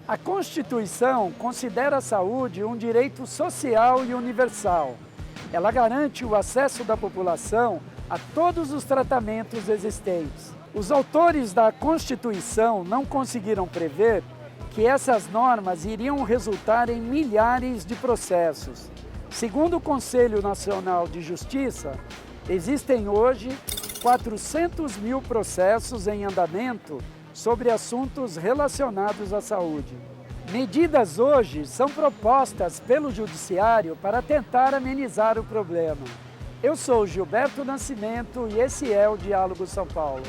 A Constituição considera a saúde um direito social e universal. Ela garante o acesso da população a todos os tratamentos existentes. Os autores da Constituição não conseguiram prever que essas normas iriam resultar em milhares de processos. Segundo o Conselho Nacional de Justiça, existem hoje 400 mil processos em andamento sobre assuntos relacionados à saúde. Medidas hoje são propostas pelo Judiciário para tentar amenizar o problema. Eu sou Gilberto Nascimento e esse é o Diálogo São Paulo.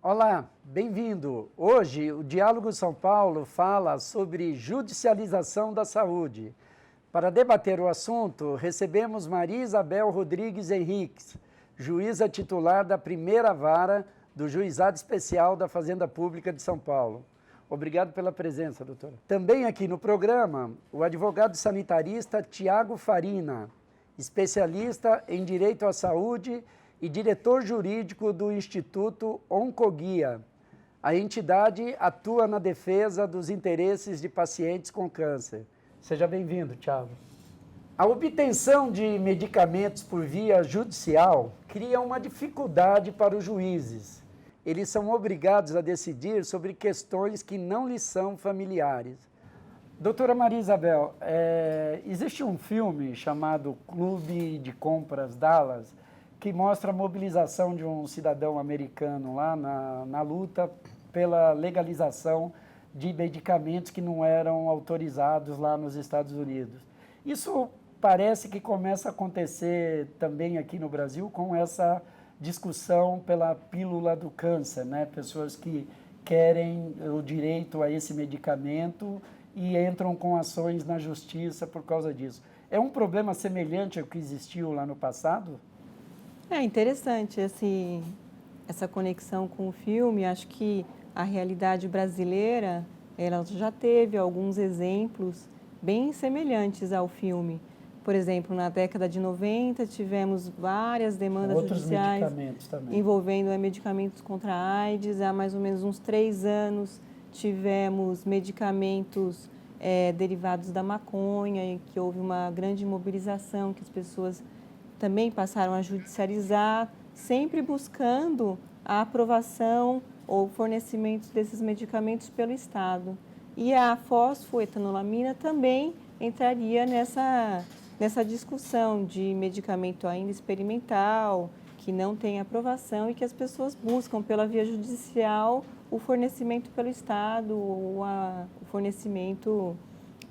Olá, bem-vindo! Hoje o Diálogo São Paulo fala sobre judicialização da saúde. Para debater o assunto, recebemos Maria Isabel Rodrigues Henriques, juíza titular da primeira vara do Juizado Especial da Fazenda Pública de São Paulo. Obrigado pela presença, doutora. Também aqui no programa, o advogado sanitarista Tiago Farina, especialista em Direito à Saúde e diretor jurídico do Instituto Oncoguia. A entidade atua na defesa dos interesses de pacientes com câncer. Seja bem-vindo, Tiago. A obtenção de medicamentos por via judicial cria uma dificuldade para os juízes. Eles são obrigados a decidir sobre questões que não lhes são familiares. Doutora Maria Isabel, existe um filme chamado Clube de Compras Dallas, que mostra a mobilização de um cidadão americano lá na luta pela legalização de medicamentos que não eram autorizados lá nos Estados Unidos. Isso parece que começa a acontecer também aqui no Brasil com essa discussão pela pílula do câncer, né? Pessoas que querem o direito a esse medicamento e entram com ações na justiça por causa disso. É um problema semelhante ao que existiu lá no passado? É interessante essa conexão com o filme. Acho que a realidade brasileira, ela já teve alguns exemplos bem semelhantes ao filme. Por exemplo, na década de 90, tivemos várias demandas judiciais envolvendo medicamentos contra a AIDS. Há mais ou menos uns 3 anos, tivemos medicamentos derivados da maconha, em que houve uma grande mobilização, que as pessoas também passaram a judicializar, sempre buscando a aprovação ou fornecimento desses medicamentos pelo Estado. E a fosfoetanolamina também entraria nessa discussão de medicamento ainda experimental, que não tem aprovação e que as pessoas buscam pela via judicial o fornecimento pelo Estado, ou o fornecimento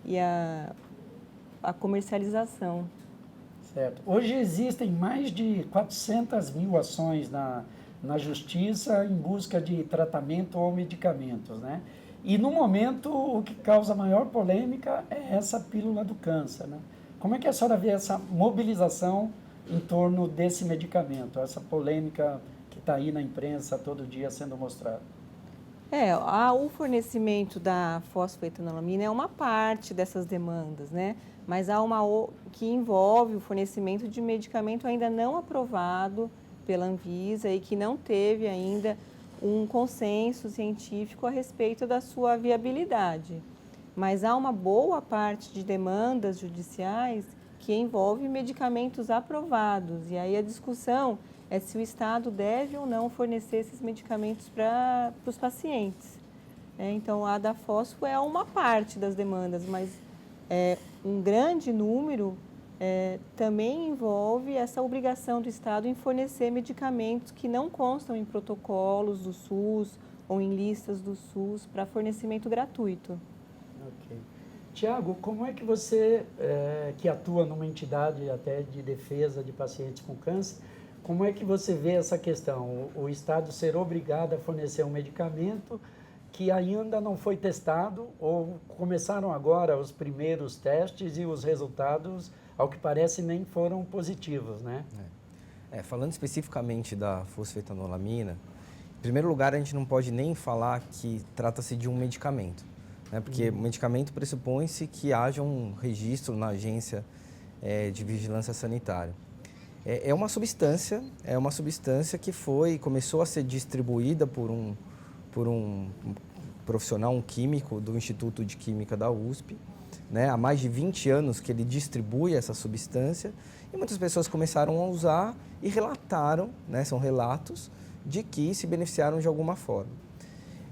e a comercialização. Certo. Hoje existem mais de 400 mil ações na justiça em busca de tratamento ou medicamentos, né? E no momento o que causa maior polêmica é essa pílula do câncer, né? Como é que a senhora vê essa mobilização em torno desse medicamento, essa polêmica que está aí na imprensa todo dia sendo mostrada? O fornecimento da fosfoetanolamina é uma parte dessas demandas, né? Mas há uma que envolve o fornecimento de medicamento ainda não aprovado pela Anvisa e que não teve ainda um consenso científico a respeito da sua viabilidade. Mas há uma boa parte de demandas judiciais que envolve medicamentos aprovados. E aí a discussão é se o Estado deve ou não fornecer esses medicamentos para os pacientes. Então, a da fosfo é uma parte das demandas, mas um grande número também envolve essa obrigação do Estado em fornecer medicamentos que não constam em protocolos do SUS ou em listas do SUS para fornecimento gratuito. Ok. Tiago, como é que você, que atua numa entidade até de defesa de pacientes com câncer, como é que você vê essa questão? O Estado ser obrigado a fornecer um medicamento que ainda não foi testado ou começaram agora os primeiros testes e os resultados, ao que parece, nem foram positivos, né? Falando especificamente da fosfetanolamina, em primeiro lugar, a gente não pode nem falar que trata-se de um medicamento. né? Porque o medicamento pressupõe-se que haja um registro na agência de vigilância sanitária. É uma substância que começou a ser distribuída por um profissional, um químico do Instituto de Química da USP, né? Há mais de 20 anos que ele distribui essa substância e muitas pessoas começaram a usar e relataram, né? São relatos de que se beneficiaram de alguma forma.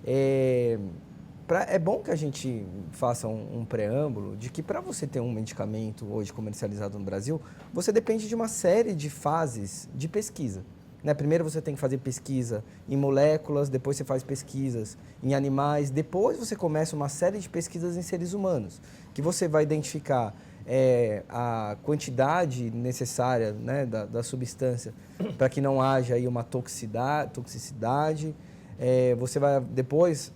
É bom que a gente faça um preâmbulo de que para você ter um medicamento hoje comercializado no Brasil, você depende de uma série de fases de pesquisa. Né? Primeiro você tem que fazer pesquisa em moléculas, depois você faz pesquisas em animais, depois você começa uma série de pesquisas em seres humanos, que você vai identificar a quantidade necessária, né, da substância para que não haja aí uma toxicidade. Você vai depois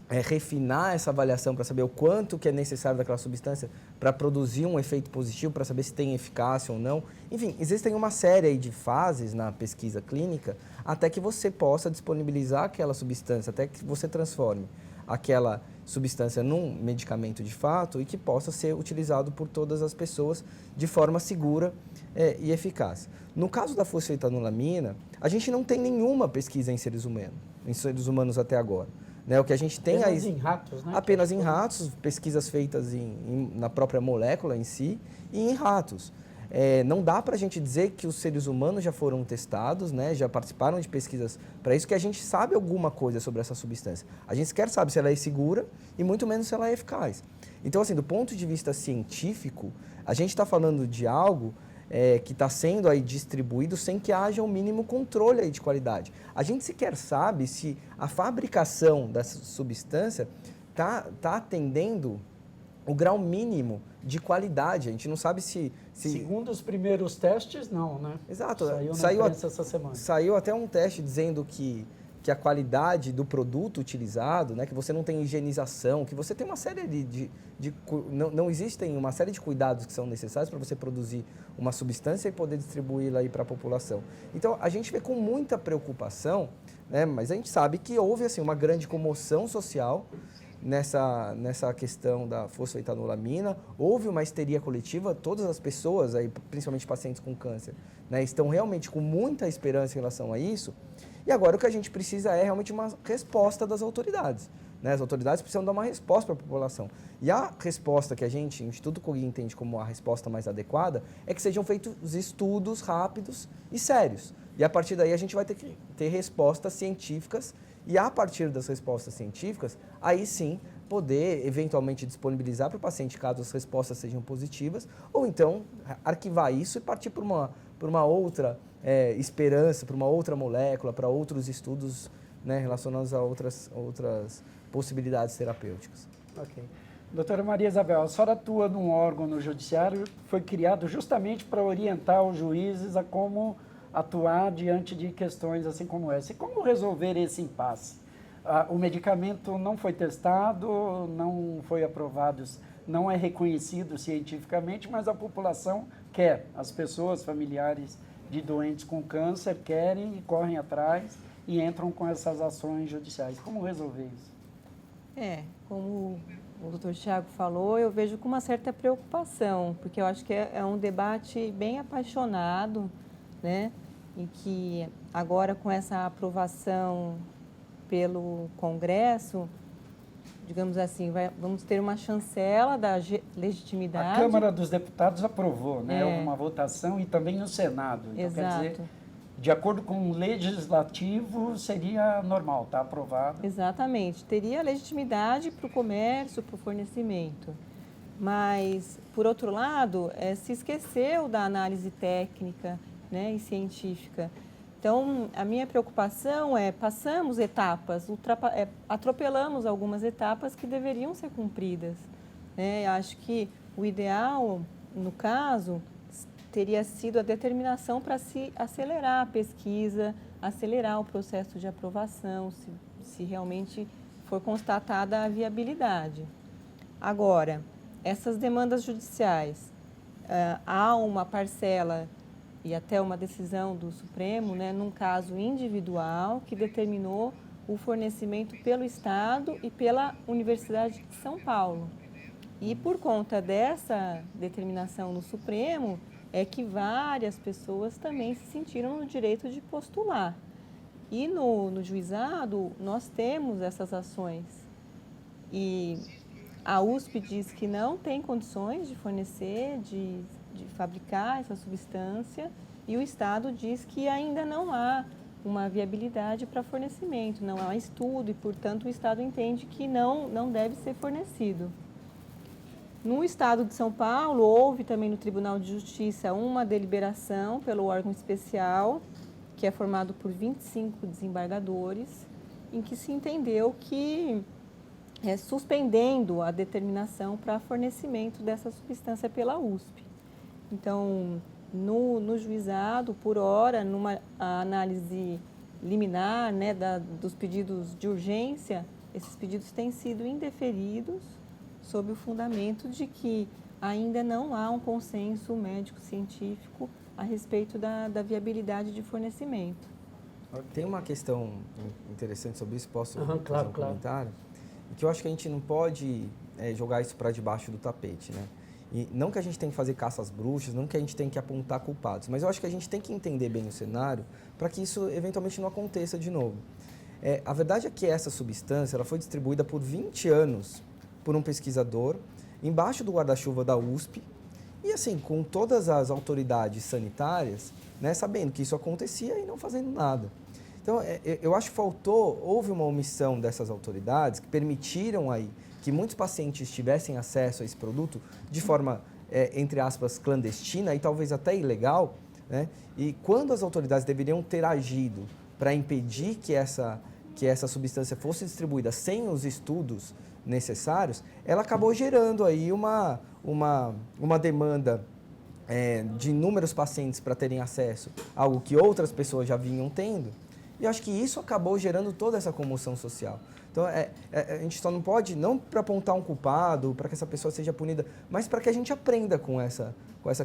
refinar essa avaliação para saber o quanto que é necessário daquela substância para produzir um efeito positivo, para saber se tem eficácia ou não. Enfim, existem uma série aí de fases na pesquisa clínica até que você possa disponibilizar aquela substância, até que você transforme aquela substância num medicamento de fato e que possa ser utilizado por todas as pessoas de forma segura e eficaz. No caso da fosfetanolamina, a gente não tem nenhuma pesquisa em seres humanos até agora. Né, o que a gente tem apenas em ratos, né? Apenas em ratos, pesquisas feitas na própria molécula em si e em ratos. Não dá para a gente dizer que os seres humanos já foram testados, né, já participaram de pesquisas para isso, que a gente sabe alguma coisa sobre essa substância. A gente sequer sabe se ela é segura e muito menos se ela é eficaz. Então, assim, do ponto de vista científico, a gente está falando de algo que está sendo aí distribuído sem que haja um mínimo controle aí de qualidade. A gente sequer sabe se a fabricação dessa substância está atendendo o grau mínimo de qualidade. A gente não sabe se... Segundo os primeiros testes, não, né? Exato. Saiu na imprensa essa semana. Saiu até um teste dizendo que a qualidade do produto utilizado, né, que você não tem higienização, que você tem uma série não existem uma série de cuidados que são necessários para você produzir uma substância e poder distribuí-la aí para a população. Então, a gente vê com muita preocupação, né, mas a gente sabe que houve assim, uma grande comoção social nessa questão da fosfetanolamina, houve uma histeria coletiva, todas as pessoas, aí, principalmente pacientes com câncer, né, estão realmente com muita esperança em relação a isso. E agora o que a gente precisa é realmente uma resposta das autoridades. Né? As autoridades precisam dar uma resposta para a população. E a resposta que o Instituto Cogui entende como a resposta mais adequada é que sejam feitos estudos rápidos e sérios. E a partir daí a gente vai ter que ter respostas científicas e a partir das respostas científicas, aí sim poder eventualmente disponibilizar para o paciente caso as respostas sejam positivas ou então arquivar isso e partir por uma outra esperança, para uma outra molécula, para outros estudos, né, relacionados a outras possibilidades terapêuticas. Ok. Doutora Maria Isabel, a senhora atua num órgão no judiciário que foi criado justamente para orientar os juízes a como atuar diante de questões assim como essa. E como resolver esse impasse? O medicamento não foi testado, não foi aprovado, não é reconhecido cientificamente, mas a população quer, as pessoas familiares de doentes com câncer querem e correm atrás e entram com essas ações judiciais. Como resolver isso? Como o doutor Tiago falou, eu vejo com uma certa preocupação, porque eu acho que é um debate bem apaixonado, né? E que agora com essa aprovação pelo Congresso, digamos assim, vamos ter uma chancela da legitimidade. A Câmara dos Deputados aprovou, né? Uma votação e também no Senado. Então, exato. Quer dizer, de acordo com o legislativo, seria normal, está aprovado. Exatamente. Teria legitimidade para o comércio, para o fornecimento. Mas, por outro lado, se esqueceu da análise técnica, né, e científica. Então, a minha preocupação passamos etapas, atropelamos algumas etapas que deveriam ser cumpridas. Né? Acho que o ideal, no caso, teria sido a determinação para se acelerar a pesquisa, acelerar o processo de aprovação, se realmente for constatada a viabilidade. Agora, essas demandas judiciais, há uma parcela e até uma decisão do Supremo, né, num caso individual, que determinou o fornecimento pelo Estado e pela Universidade de São Paulo. E por conta dessa determinação no Supremo, é que várias pessoas também se sentiram no direito de postular. E no juizado, nós temos essas ações. E a USP diz que não tem condições de fornecer, de fabricar essa substância, e o Estado diz que ainda não há uma viabilidade para fornecimento, não há estudo e, portanto, o Estado entende que não deve ser fornecido. No Estado de São Paulo, houve também no Tribunal de Justiça uma deliberação pelo órgão especial, que é formado por 25 desembargadores, em que se entendeu que, suspendendo a determinação para fornecimento dessa substância pela USP. Então, no juizado, por hora, numa análise liminar, né, dos pedidos de urgência, esses pedidos têm sido indeferidos sob o fundamento de que ainda não há um consenso médico-científico a respeito da viabilidade de fornecimento. Tem uma questão interessante sobre isso, posso claro, fazer um comentário? Que eu acho que a gente não pode jogar isso para debaixo do tapete, né? E não que a gente tem que fazer caça às bruxas, não que a gente tem que apontar culpados, mas eu acho que a gente tem que entender bem o cenário para que isso eventualmente não aconteça de novo. A verdade é que essa substância ela foi distribuída por 20 anos por um pesquisador embaixo do guarda-chuva da USP e assim, com todas as autoridades sanitárias, né, sabendo que isso acontecia e não fazendo nada. Então, eu acho que houve uma omissão dessas autoridades que permitiram aí que muitos pacientes tivessem acesso a esse produto de forma, entre aspas, clandestina e talvez até ilegal, né? E quando as autoridades deveriam ter agido para impedir que essa substância fosse distribuída sem os estudos necessários, ela acabou gerando aí uma demanda de inúmeros pacientes para terem acesso, algo que outras pessoas já vinham tendo. E eu acho que isso acabou gerando toda essa comoção social. Então, a gente só não pode, não para apontar um culpado, para que essa pessoa seja punida, mas para que a gente aprenda com essa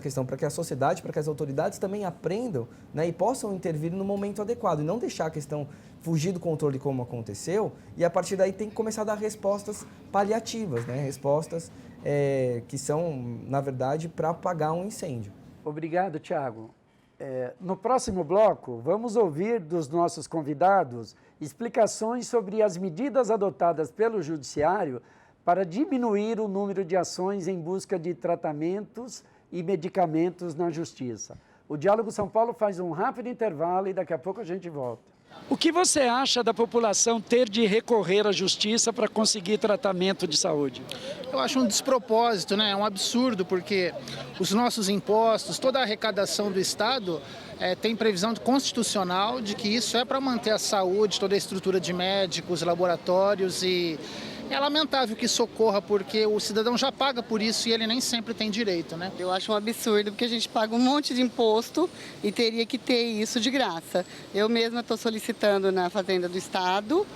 questão, para que a sociedade, para que as autoridades também aprendam, né, e possam intervir no momento adequado, e não deixar a questão fugir do controle como aconteceu, e a partir daí tem que começar a dar respostas paliativas, né, respostas que são, na verdade, para apagar um incêndio. Obrigado, Tiago. No próximo bloco, vamos ouvir dos nossos convidados explicações sobre as medidas adotadas pelo Judiciário para diminuir o número de ações em busca de tratamentos e medicamentos na Justiça. O Diálogo São Paulo faz um rápido intervalo e daqui a pouco a gente volta. O que você acha da população ter de recorrer à Justiça para conseguir tratamento de saúde? Eu acho um despropósito, né? É um absurdo, porque os nossos impostos, toda a arrecadação do Estado tem previsão constitucional de que isso é para manter a saúde, toda a estrutura de médicos, laboratórios e... É lamentável que isso ocorra, porque o cidadão já paga por isso e ele nem sempre tem direito, né? Eu acho um absurdo, porque a gente paga um monte de imposto e teria que ter isso de graça. Eu mesma estou solicitando na Fazenda do Estado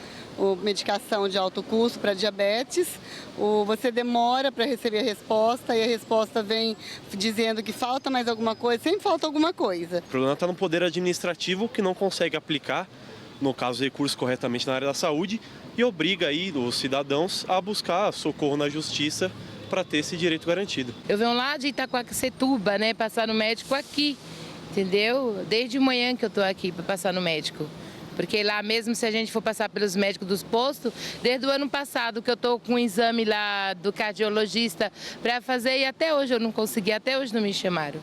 medicação de alto custo para diabetes. Você demora para receber a resposta e a resposta vem dizendo que falta mais alguma coisa, sempre falta alguma coisa. O problema está no poder administrativo que não consegue aplicar, no caso, recursos corretamente na área da saúde e obriga aí os cidadãos a buscar socorro na justiça para ter esse direito garantido. Eu venho lá de Itacoaxetuba, né, passar no médico aqui, entendeu? Desde manhã que eu estou aqui para passar no médico. Porque lá mesmo, se a gente for passar pelos médicos dos postos, desde o ano passado que eu estou com um exame lá do cardiologista para fazer e até hoje eu não consegui, até hoje não me chamaram.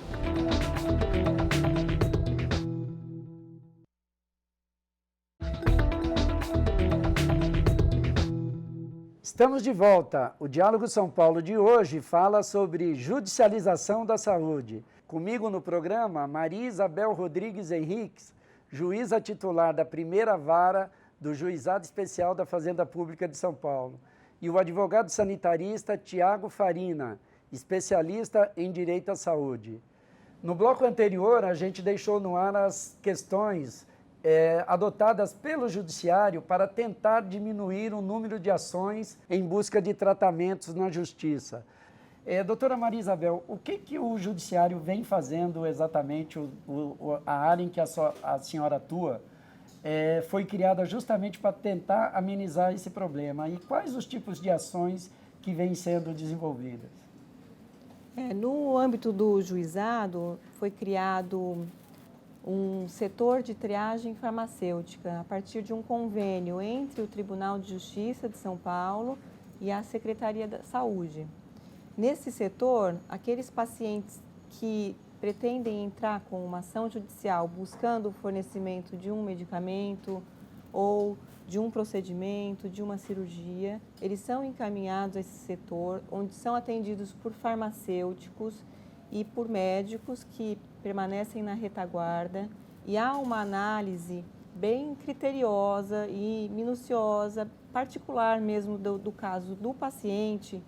Estamos de volta. O Diálogo São Paulo de hoje fala sobre judicialização da saúde. Comigo no programa, Maria Isabel Rodrigues Henriques, juíza titular da primeira vara do Juizado Especial da Fazenda Pública de São Paulo, e o advogado sanitarista Tiago Farina, especialista em direito à saúde. No bloco anterior, a gente deixou no ar as questões adotadas pelo Judiciário para tentar diminuir o número de ações em busca de tratamentos na Justiça. Doutora Maria Isabel, o que o Judiciário vem fazendo exatamente, a área em que a senhora atua, foi criada justamente para tentar amenizar esse problema. E quais os tipos de ações que vêm sendo desenvolvidas? No âmbito do juizado, foi criado um setor de triagem farmacêutica a partir de um convênio entre o Tribunal de Justiça de São Paulo e a Secretaria da Saúde. Nesse setor, aqueles pacientes que pretendem entrar com uma ação judicial buscando o fornecimento de um medicamento ou de um procedimento, de uma cirurgia, eles são encaminhados a esse setor, onde são atendidos por farmacêuticos e por médicos que permanecem na retaguarda, e há uma análise bem criteriosa e minuciosa, particular mesmo do caso do paciente,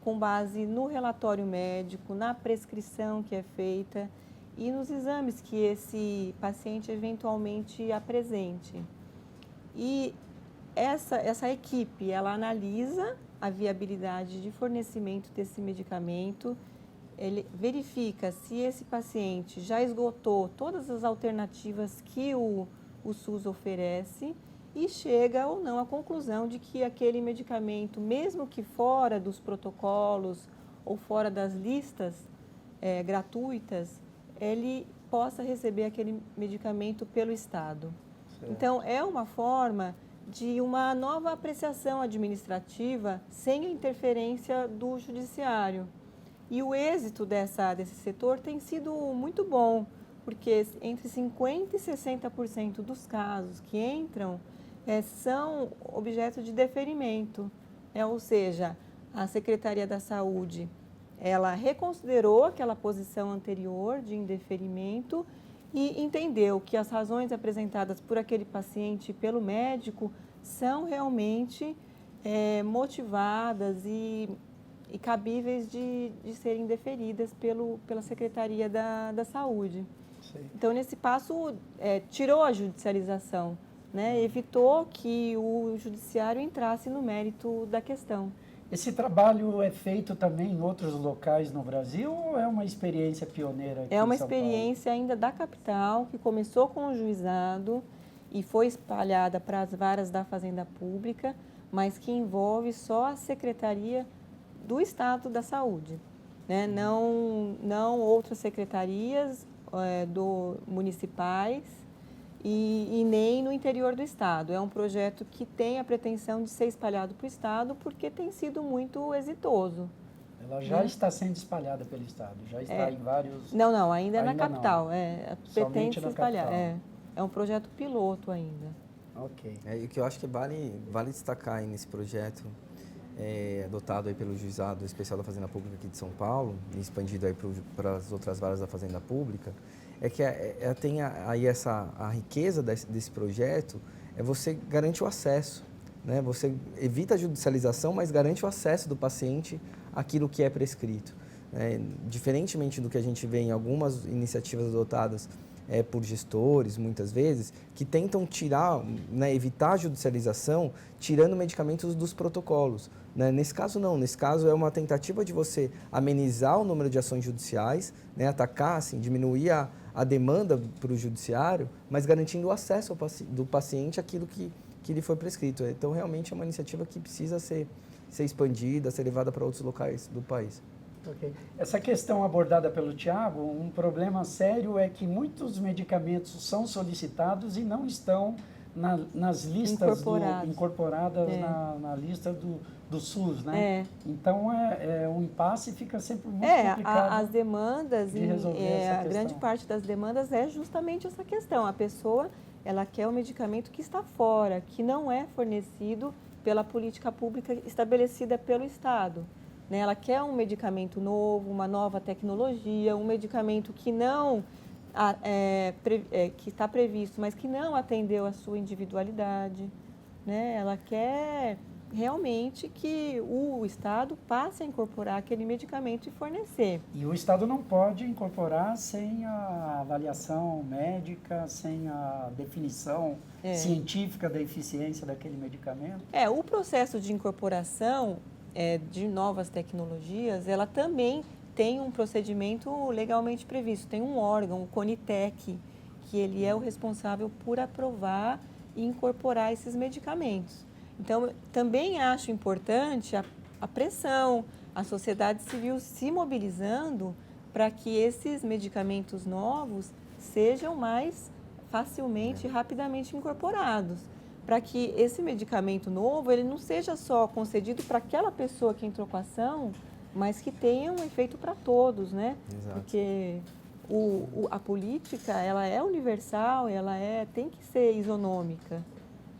com base no relatório médico, na prescrição que é feita e nos exames que esse paciente eventualmente apresente. E essa equipe, ela analisa a viabilidade de fornecimento desse medicamento, ele verifica se esse paciente já esgotou todas as alternativas que o SUS oferece e chega ou não à conclusão de que aquele medicamento, mesmo que fora dos protocolos ou fora das listas gratuitas, ele possa receber aquele medicamento pelo Estado. Certo. Então, é uma forma de uma nova apreciação administrativa sem a interferência do judiciário. E o êxito desse setor tem sido muito bom, porque entre 50% e 60% dos casos que entram são objeto de deferimento. Ou seja, a Secretaria da Saúde, ela reconsiderou aquela posição anterior de indeferimento e entendeu que as razões apresentadas por aquele paciente e pelo médico são realmente motivadas e cabíveis de serem deferidas pela Secretaria da Saúde. Sim. Então, nesse passo, tirou a judicialização, né? Evitou que o judiciário entrasse no mérito da questão. Esse trabalho é feito também em outros locais no Brasil ou é uma experiência pioneira aqui em São Paulo? É uma experiência ainda da capital, que começou com o juizado e foi espalhada para as varas da Fazenda Pública, mas que envolve só a Secretaria do Estado da Saúde, né? Não outras secretarias municipais e nem no interior do Estado. É um projeto que tem a pretensão de ser espalhado para o Estado porque tem sido muito exitoso. Ela já está sendo espalhada pelo Estado, já está em vários... Não, ainda na capital. Pretende se espalhar. É um projeto piloto ainda. Ok. E o que eu acho que vale destacar aí nesse projeto adotado aí pelo Juizado Especial da Fazenda Pública aqui de São Paulo e expandido aí para as outras varas da Fazenda Pública, é que tem aí a riqueza desse projeto, você garante o acesso, né? Você evita a judicialização, mas garante o acesso do paciente àquilo que é prescrito. Diferentemente do que a gente vê em algumas iniciativas adotadas por gestores, muitas vezes, que tentam evitar a judicialização, tirando medicamentos dos protocolos. Nesse caso, não. Nesse caso, é uma tentativa de você amenizar o número de ações judiciais, atacar, assim, diminuir a demanda para o judiciário, mas garantindo o acesso do paciente àquilo que lhe foi prescrito. Então, realmente, é uma iniciativa que precisa ser expandida, ser levada para outros locais do país. Okay. Essa questão abordada pelo Tiago, um problema sério é que muitos medicamentos são solicitados e não estão nas listas incorporadas na lista do SUS, né? Então, um impasse fica sempre muito complicado. As demandas, de resolver essa questão. Grande parte das demandas é justamente essa questão. A pessoa, ela quer o medicamento que está fora, que não é fornecido pela política pública estabelecida pelo Estado. Ela quer um medicamento novo, uma nova tecnologia, um medicamento que não que está previsto, mas que não atendeu a sua individualidade. Ela quer realmente que o Estado passe a incorporar aquele medicamento e fornecer. E o Estado não pode incorporar sem a avaliação médica, sem a definição científica da eficiência daquele medicamento? O processo de incorporação de novas tecnologias, ela também tem um procedimento legalmente previsto. Tem um órgão, o CONITEC, que ele é o responsável por aprovar e incorporar esses medicamentos. Então, também acho importante a pressão, a sociedade civil se mobilizando para que esses medicamentos novos sejam mais facilmente e rapidamente incorporados, para que esse medicamento novo ele não seja só concedido para aquela pessoa que entrou com a ação, mas que tenha um efeito para todos, né? Exato. Porque a política, ela é universal, tem que ser isonômica.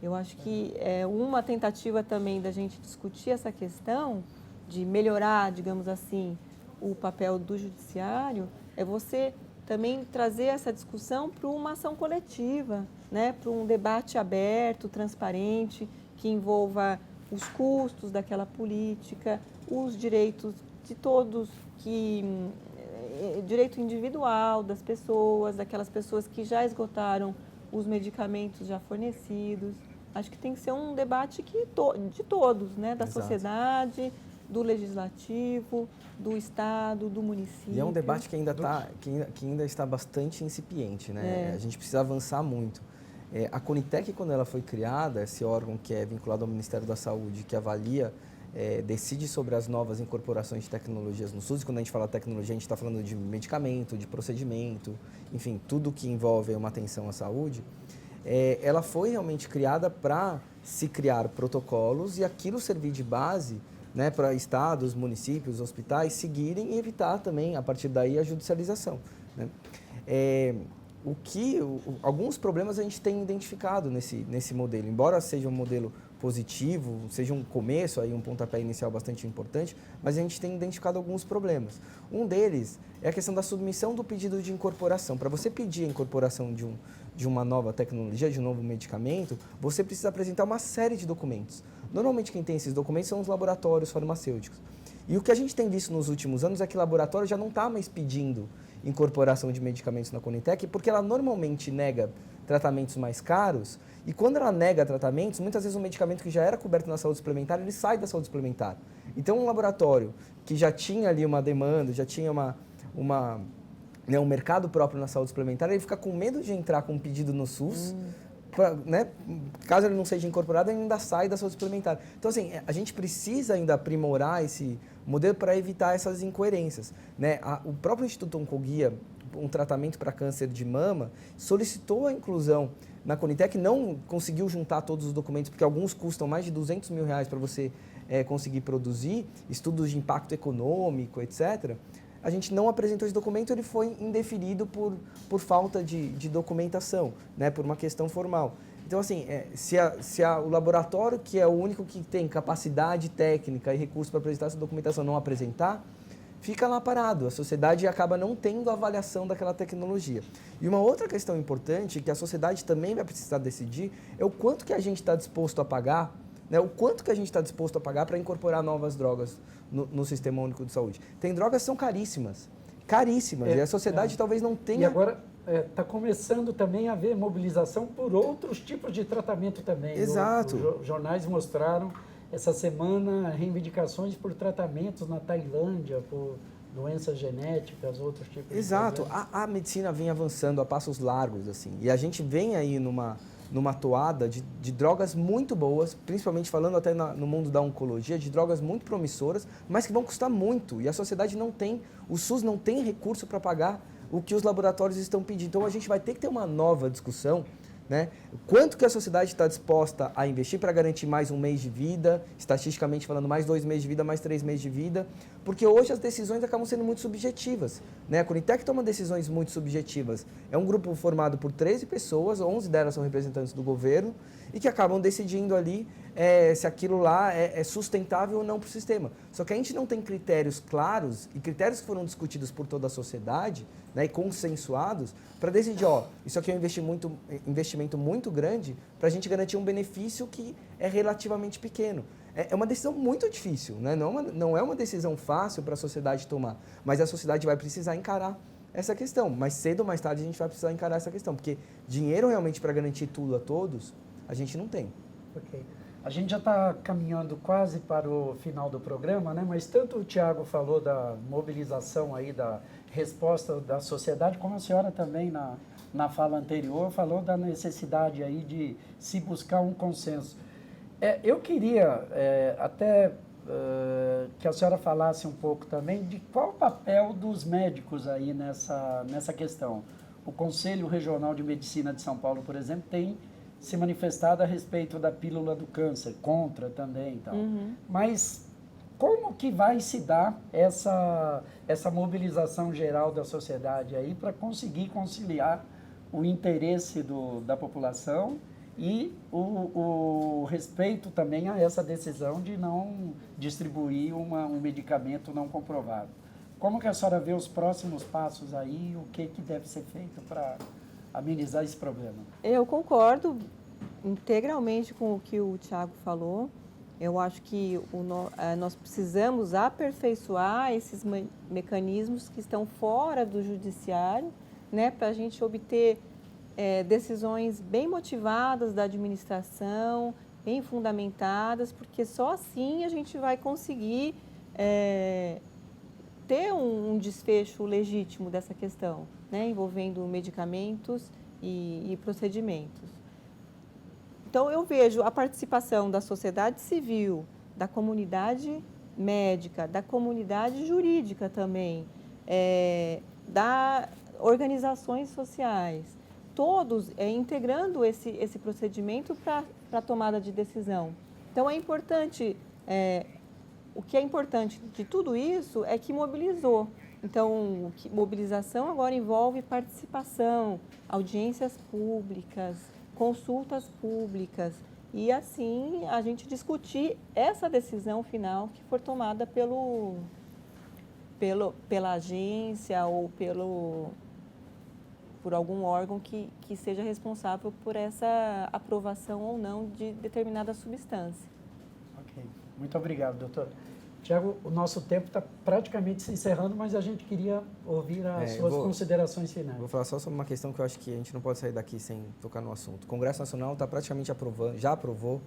Eu acho que é uma tentativa também da gente discutir essa questão de melhorar, digamos assim, o papel do judiciário, é você também trazer essa discussão para uma ação coletiva, né? Para um debate aberto, transparente, que envolva os custos daquela política, os direitos de todos, direito individual das pessoas, daquelas pessoas que já esgotaram os medicamentos já fornecidos. Acho que tem que ser um debate de todos, né? Da Exato. Sociedade, do legislativo, do Estado, do município. E é um debate que ainda está bastante incipiente, né? A gente precisa avançar muito. A Conitec, quando ela foi criada, esse órgão que é vinculado ao Ministério da Saúde, que avalia, decide sobre as novas incorporações de tecnologias no SUS. Quando a gente fala tecnologia, a gente está falando de medicamento, de procedimento, enfim, tudo que envolve uma atenção à saúde. Ela foi realmente criada para se criar protocolos e aquilo servir de base, né, para estados, municípios, hospitais seguirem e evitar também, a partir daí, a judicialização, né? Alguns problemas a gente tem identificado nesse modelo, embora seja um modelo positivo, seja um começo, aí um pontapé inicial bastante importante, mas a gente tem identificado alguns problemas. Um deles é a questão da submissão do pedido de incorporação. Para você pedir a incorporação de uma nova tecnologia, de um novo medicamento, você precisa apresentar uma série de documentos. Normalmente quem tem esses documentos são os laboratórios farmacêuticos. E o que a gente tem visto nos últimos anos é que o laboratório já não está mais pedindo incorporação de medicamentos na Conitec, porque ela normalmente nega tratamentos mais caros, e quando ela nega tratamentos, muitas vezes um medicamento que já era coberto na saúde suplementar, ele sai da saúde suplementar. Então, um laboratório que já tinha ali uma demanda, já tinha um mercado próprio na saúde suplementar, ele fica com medo de entrar com um pedido no SUS, né? Caso ele não seja incorporado, ele ainda sai da saúde suplementar. Então, assim, a gente precisa ainda aprimorar esse modelo para evitar essas incoerências, né? O próprio Instituto Oncoguia, um tratamento para câncer de mama, solicitou a inclusão na Conitec, não conseguiu juntar todos os documentos, porque alguns custam mais de R$200 mil para você conseguir produzir, estudos de impacto econômico, etc. A gente não apresentou esse documento, ele foi indeferido por falta de documentação, né, por uma questão formal. Então, assim, se o laboratório, que é o único que tem capacidade técnica e recursos para apresentar essa documentação, não apresentar, fica lá parado. A sociedade acaba não tendo avaliação daquela tecnologia. E uma outra questão importante, que a sociedade também vai precisar decidir, é o quanto que a gente está disposto a pagar, né, o quanto que a gente está disposto a pagar para incorporar novas drogas no Sistema Único de Saúde. Tem drogas que são caríssimas, e a sociedade talvez não tenha... E agora está começando também a haver mobilização por outros tipos de tratamento também. Exato. Os jornais mostraram essa semana reivindicações por tratamentos na Tailândia, por doenças genéticas, outros tipos de Exato. A medicina vem avançando a passos largos, assim, e a gente vem aí numa toada de drogas muito boas, principalmente falando até no mundo da oncologia, de drogas muito promissoras, mas que vão custar muito, e a sociedade não tem, o SUS não tem recurso para pagar o que os laboratórios estão pedindo. Então a gente vai ter que ter uma nova discussão, né? Quanto que a sociedade está disposta a investir para garantir mais um mês de vida, estatisticamente falando, mais 2 meses de vida, mais 3 meses de vida, porque hoje as decisões acabam sendo muito subjetivas, né? A Conitec toma decisões muito subjetivas. É um grupo formado por 13 pessoas, 11 delas são representantes do governo, e que acabam decidindo ali se aquilo lá é sustentável ou não para o sistema. Só que a gente não tem critérios claros e critérios que foram discutidos por toda a sociedade, né, e consensuados para decidir, isso aqui é um investimento muito grande para a gente garantir um benefício que é relativamente pequeno. É uma decisão muito difícil, né? Não é uma decisão fácil para a sociedade tomar, mas a sociedade vai precisar encarar essa questão. Mais cedo ou mais tarde a gente vai precisar encarar essa questão, porque dinheiro realmente para garantir tudo a todos, a gente não tem. Ok. A gente já está caminhando quase para o final do programa, né? Mas tanto o Tiago falou da mobilização aí, da resposta da sociedade, como a senhora também na fala anterior, falou da necessidade aí de se buscar um consenso. Eu queria até que a senhora falasse um pouco também de qual o papel dos médicos aí nessa questão. O Conselho Regional de Medicina de São Paulo, por exemplo, tem se manifestado a respeito da pílula do câncer, contra também e tal. Mas como que vai se dar essa mobilização geral da sociedade aí para conseguir conciliar o interesse da população e o respeito também a essa decisão de não distribuir um medicamento não comprovado? Como que a senhora vê os próximos passos aí, o que deve ser feito para amenizar esse problema? Eu concordo integralmente com o que o Tiago falou. Eu acho que nós precisamos aperfeiçoar esses mecanismos que estão fora do judiciário, né, para a gente obter decisões bem motivadas da administração, bem fundamentadas, porque só assim a gente vai conseguir ter um desfecho legítimo dessa questão, né, envolvendo medicamentos e procedimentos. Então, eu vejo a participação da sociedade civil, da comunidade médica, da comunidade jurídica também, das organizações sociais, todos integrando esse procedimento para a tomada de decisão. Então, é importante, o que é importante de tudo isso é que mobilizou. Então, mobilização agora envolve participação, audiências públicas, consultas públicas e, assim, a gente discutir essa decisão final que for tomada pela agência ou por algum órgão que seja responsável por essa aprovação ou não de determinada substância. Ok, muito obrigado, doutor. Tiago, o nosso tempo está praticamente se encerrando, mas a gente queria ouvir as suas considerações finais. Vou falar só sobre uma questão que eu acho que a gente não pode sair daqui sem tocar no assunto. O Congresso Nacional está praticamente já aprovou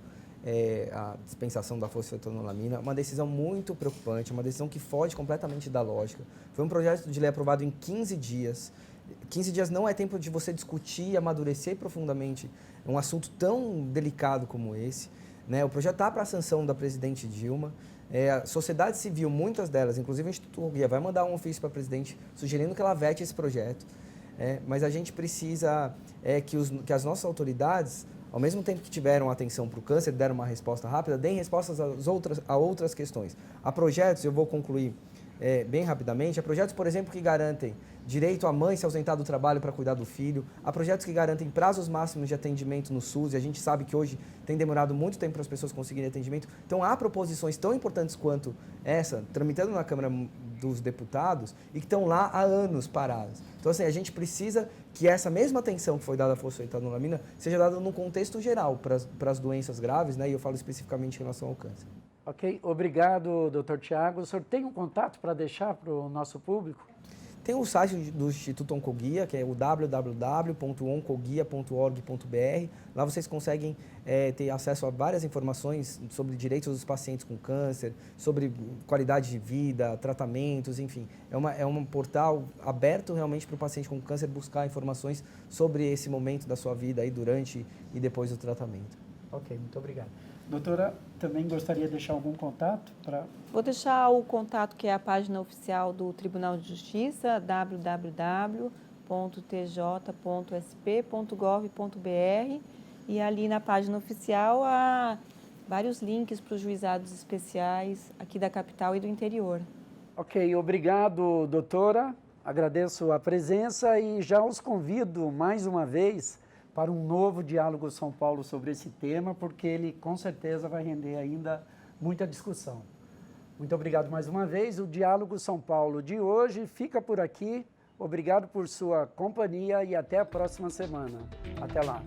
a dispensação da fosfetanolamina, uma decisão muito preocupante, uma decisão que foge completamente da lógica. Foi um projeto de lei aprovado em 15 dias. 15 dias não é tempo de você discutir e amadurecer profundamente um assunto tão delicado como esse, né? O projeto está para a sanção da presidente Dilma. A sociedade civil, muitas delas, inclusive o Instituto Roguia, vai mandar um ofício para a presidente sugerindo que ela vete esse projeto. Mas a gente precisa que as nossas autoridades, ao mesmo tempo que tiveram atenção para o câncer, deram uma resposta rápida, deem respostas a outras questões. Há projetos, eu vou concluir bem rapidamente, há projetos, por exemplo, que garantem direito à mãe se ausentar do trabalho para cuidar do filho, há projetos que garantem prazos máximos de atendimento no SUS, e a gente sabe que hoje tem demorado muito tempo para as pessoas conseguirem atendimento. Então, há proposições tão importantes quanto essa, tramitando na Câmara dos Deputados, e que estão lá há anos paradas. Então, assim, a gente precisa que essa mesma atenção que foi dada à fosfetanolamina seja dada num contexto geral para as doenças graves, né? E eu falo especificamente em relação ao câncer. Ok, obrigado, doutor Tiago. O senhor tem um contato para deixar para o nosso público? Tem o site do Instituto Oncoguia, que é o www.oncoguia.org.br. Lá vocês conseguem ter acesso a várias informações sobre direitos dos pacientes com câncer, sobre qualidade de vida, tratamentos, enfim. É um portal aberto realmente para o paciente com câncer buscar informações sobre esse momento da sua vida aí durante e depois do tratamento. Ok, muito obrigado. Doutora, também gostaria de deixar algum contato para... Vou deixar o contato, que é a página oficial do Tribunal de Justiça, www.tj.sp.gov.br, e ali na página oficial há vários links para os juizados especiais aqui da capital e do interior. Ok, obrigado, doutora. Agradeço a presença e já os convido mais uma vez para um novo Diálogo São Paulo sobre esse tema, porque ele com certeza vai render ainda muita discussão. Muito obrigado mais uma vez. O Diálogo São Paulo de hoje fica por aqui. Obrigado por sua companhia e até a próxima semana. Até lá.